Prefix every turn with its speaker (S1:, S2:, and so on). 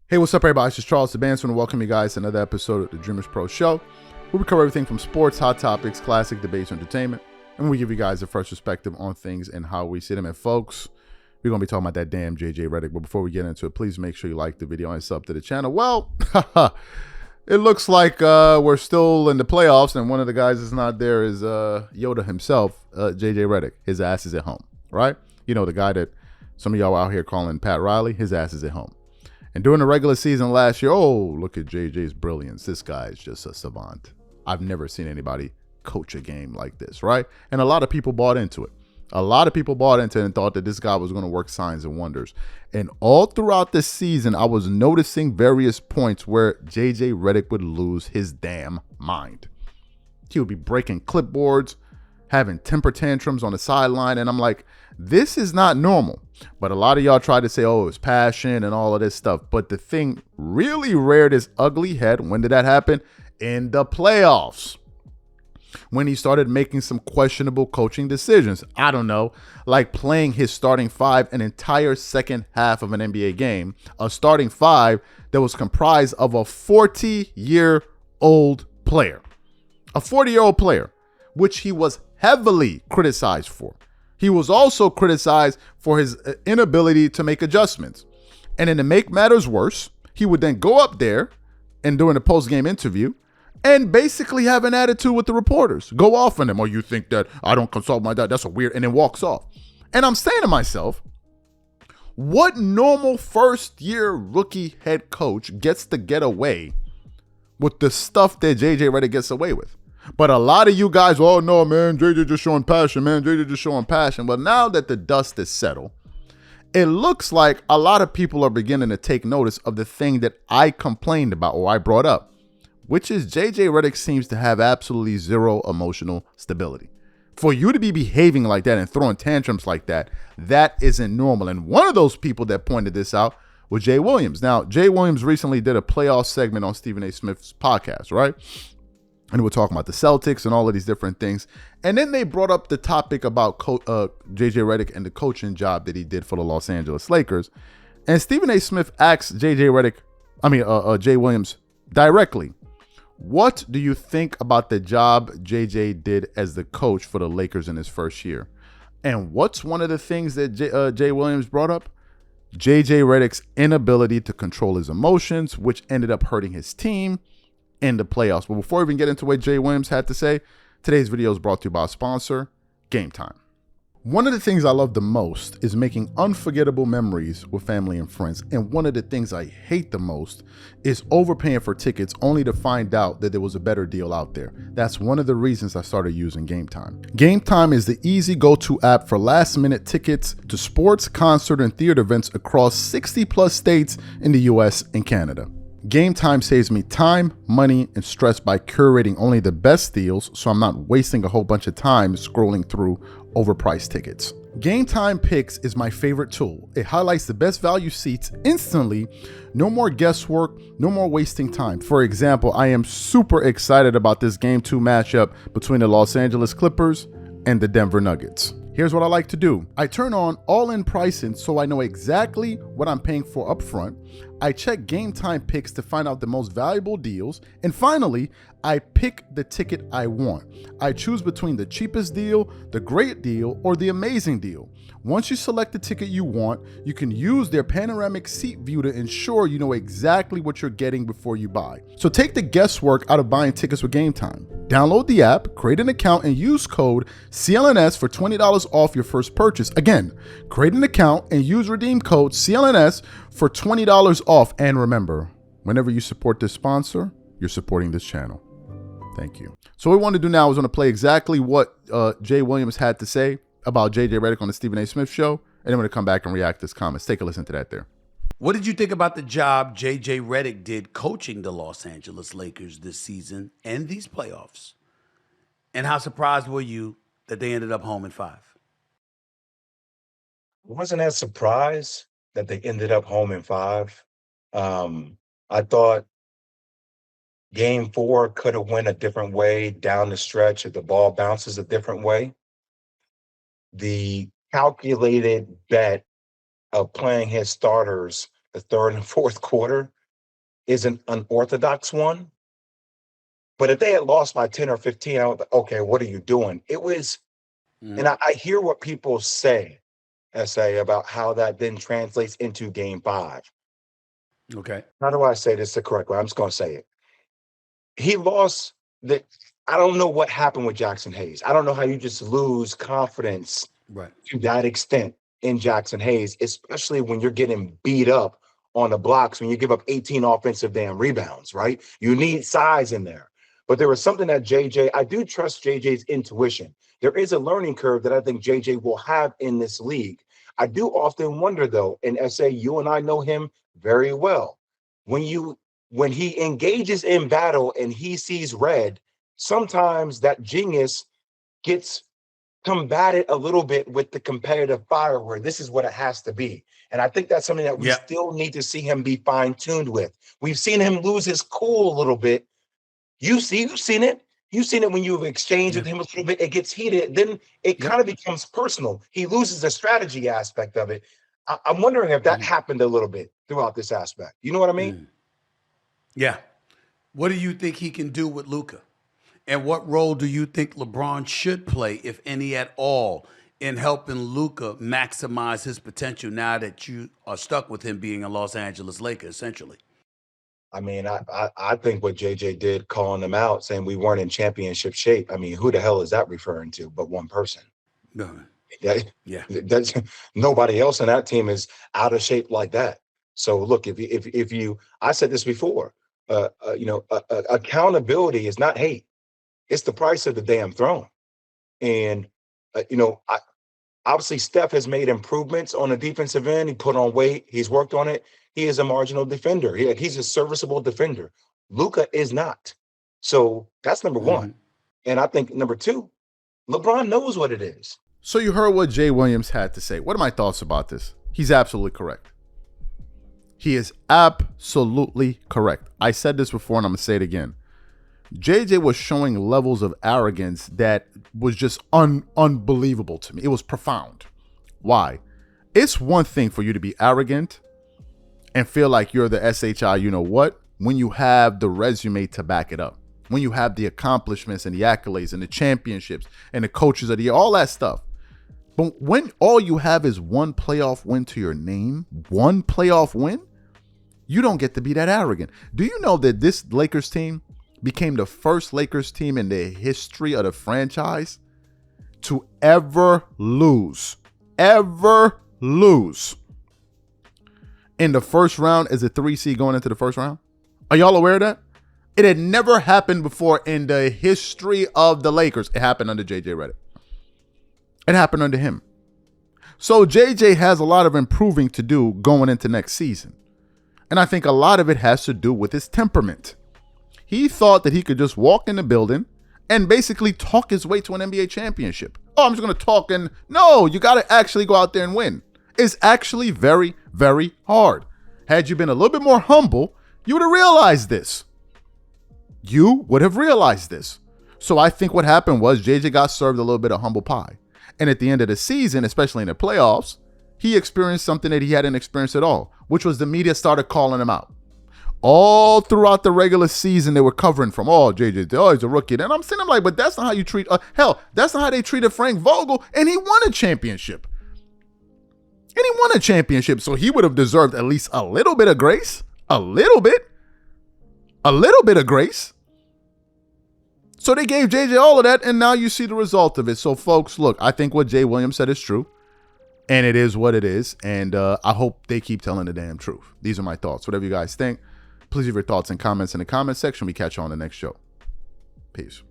S1: Hey, what's up, everybody? It's just Charles the Bandsman, and welcome you guys to another episode of the Dreamers Pro Show, where we cover everything from sports, hot topics, classic debates, entertainment, and we give you guys a fresh perspective on things and how we see them. And folks, we're going to be talking about that damn JJ Redick, but before we get into it, please make sure you like the video and sub to the channel. Well, it looks like we're still in the playoffs, and one of the guys that's not there is Yoda himself, JJ Redick. His ass is at home, right? You know, the guy that some of y'all out here calling Pat Riley, his ass is at home. And during the regular season last year, oh, look at JJ's brilliance. This guy is just a savant. I've never seen anybody coach a game like this, right? And a lot of people bought into it. A lot of people bought into it and thought that this guy was going to work signs and wonders. And all throughout this season, I was noticing various points where JJ Redick would lose his damn mind. He would be breaking clipboards, having temper tantrums on the sideline, and I'm like, this is not normal. But a lot of y'all tried to say, oh, it's passion and all of this stuff. But the thing really reared its ugly head. When did that happen? In the playoffs. When he started making some questionable coaching decisions. I don't know, like playing his starting five an entire second half of an NBA game. A starting five that was comprised of a 40-year-old player. A 40-year-old player, which he was heavily criticized for. He was also criticized for his inability to make adjustments. And then to make matters worse, he would then go up there and during the post-game interview and basically have an attitude with the reporters. Go off on them. Oh, you think that I don't consult my dad? That's a weird, and then walks off. And I'm saying to myself, what normal first-year rookie head coach gets to get away with the stuff that JJ Redick gets away with? But a lot of you guys, oh no, man, JJ just showing passion, man. JJ just showing passion. But now that the dust is settled, it looks like a lot of people are beginning to take notice of the thing that I complained about or I brought up, which is JJ Redick seems to have absolutely zero emotional stability. For you to be behaving like that and throwing tantrums like that, that isn't normal. And one of those people that pointed this out was Jay Williams. Now, Jay Williams recently did a playoff segment on Stephen A. Smith's podcast, right? And we're talking about the Celtics and all of these different things. And then they brought up the topic about JJ Redick and the coaching job that he did for the Los Angeles Lakers. And Stephen A. Smith asked Jay Williams directly, what do you think about the job JJ did as the coach for the Lakers in his first year? And what's one of the things that Jay Williams brought up? JJ Redick's inability to control his emotions, which ended up hurting his team in the playoffs. But before we even get into what Jay Williams had to say, today's video is brought to you by a sponsor, Game Time. One of the things I love the most is making unforgettable memories with family and friends. And one of the things I hate the most is overpaying for tickets only to find out that there was a better deal out there. That's one of the reasons I started using Game Time. Game Time is the easy go-to app for last-minute tickets to sports, concert, and theater events across 60+ states in the US and Canada. Game Time saves me time, money, and stress by curating only the best deals, so I'm not wasting a whole bunch of time scrolling through overpriced tickets. Game Time Picks is my favorite tool. It highlights the best value seats instantly. No more guesswork, no more wasting time. For example, I am super excited about this Game 2 matchup between the Los Angeles Clippers and the Denver Nuggets. Here's what I like to do. I turn on all-in pricing so I know exactly what I'm paying for upfront. I check Game Time Picks to find out the most valuable deals. And finally, I pick the ticket I want. I choose between the cheapest deal, the great deal, or the amazing deal. Once you select the ticket you want, you can use their panoramic seat view to ensure you know exactly what you're getting before you buy. So take the guesswork out of buying tickets with Game Time. Download the app, create an account, and use code CLNS for $20 off your first purchase. Again, create an account and use redeem code CLNS for $20 off. And remember, whenever you support this sponsor, you're supporting this channel. Thank you. So what we want to do now is going to play exactly what Jay Williams had to say about JJ Redick on the Stephen A. Smith show, and then we're going to come back and react to his comments. Take a listen to that there.
S2: What did you think about the job JJ Redick did coaching the Los Angeles Lakers this season and these playoffs? And how surprised were you that they ended up home in 5?
S3: I wasn't as surprised that they ended up home in 5. I thought game 4 could have went a different way down the stretch if the ball bounces a different way. The calculated bet of playing his starters the third and fourth quarter is an unorthodox one. But if they had lost by 10 or 15, I would, okay, what are you doing? It was, and I hear what people say, about how that then translates into game 5.
S2: Okay.
S3: How do I say this the correct way? I'm just going to say it. He lost the, I don't know what happened with Jackson Hayes. I don't know how you just lose confidence
S2: Right.
S3: to that extent in Jackson Hayes, especially when you're getting beat up on the blocks, when you give up 18 offensive damn rebounds, right? You need size in there. But there was something that I do trust JJ's intuition. There is a learning curve that I think JJ will have in this league. I do often wonder, though, and SA, you and I know him very well. When he engages in battle and he sees red, sometimes that genius gets combated a little bit with the competitive fire where this is what it has to be. And I think that's something that we still need to see him be fine-tuned with. We've seen him lose his cool a little bit. You've seen it. You've seen it when you've exchanged with him a little bit. It gets heated. Then it kind of becomes personal. He loses the strategy aspect of it. I'm wondering if that happened a little bit throughout this aspect. You know what I mean?
S2: Yeah. What do you think he can do with Luka? And what role do you think LeBron should play, if any at all, in helping Luka maximize his potential now that you are stuck with him being a Los Angeles Laker, essentially?
S3: I mean, I think what JJ did, calling them out, saying we weren't in championship shape. I mean, who the hell is that referring to but one person?
S2: No.
S3: That,
S2: Yeah.
S3: that's nobody else on that team is out of shape like that. So look, if you, I said this before, accountability is not hate. It's the price of the damn throne. And obviously Steph has made improvements on the defensive end. He put on weight. He's worked on it. He is a marginal defender. He's a serviceable defender. Luka is not. So that's number one. And I think number 2, LeBron knows what it is.
S1: So you heard what Jay Williams had to say. What are my thoughts about this? He's absolutely correct. He is absolutely correct. I said this before and I'm going to say it again. JJ was showing levels of arrogance that was just unbelievable to me. It was profound. Why? It's one thing for you to be arrogant and feel like you're the SHI, you know what, when you have the resume to back it up, when you have the accomplishments and the accolades and the championships and the coaches of the year, all that stuff. But when all you have is one playoff win to your name, one playoff win, you don't get to be that arrogant. Do you know that this Lakers team became the first Lakers team in the history of the franchise to ever lose in the first round as a 3 seed going into the first round? Are y'all aware of that? It had never happened before in the history of the Lakers. It happened under JJ Redick. It happened under him. So JJ has a lot of improving to do going into next season. And I think a lot of it has to do with his temperament. He thought that he could just walk in the building and basically talk his way to an NBA championship. Oh, I'm just going to talk and no, you got to actually go out there and win. It's actually very, very hard. Had you been a little bit more humble, you would have realized this. So I think what happened was JJ got served a little bit of humble pie. And at the end of the season, especially in the playoffs, he experienced something that he hadn't experienced at all, which was the media started calling him out. All throughout the regular season, they were covering from, JJ, he's a rookie. And I'm saying, I'm like, but that's not how you treat, that's not how they treated Frank Vogel. And he won a championship. So he would have deserved at least a little bit of grace. A little bit of grace. So they gave JJ all of that, and now you see the result of it. So, folks, look, I think what Jay Williams said is true, and it is what it is, and I hope they keep telling the damn truth. These are my thoughts. Whatever you guys think, please leave your thoughts and comments in the comment section. We catch you on the next show. Peace.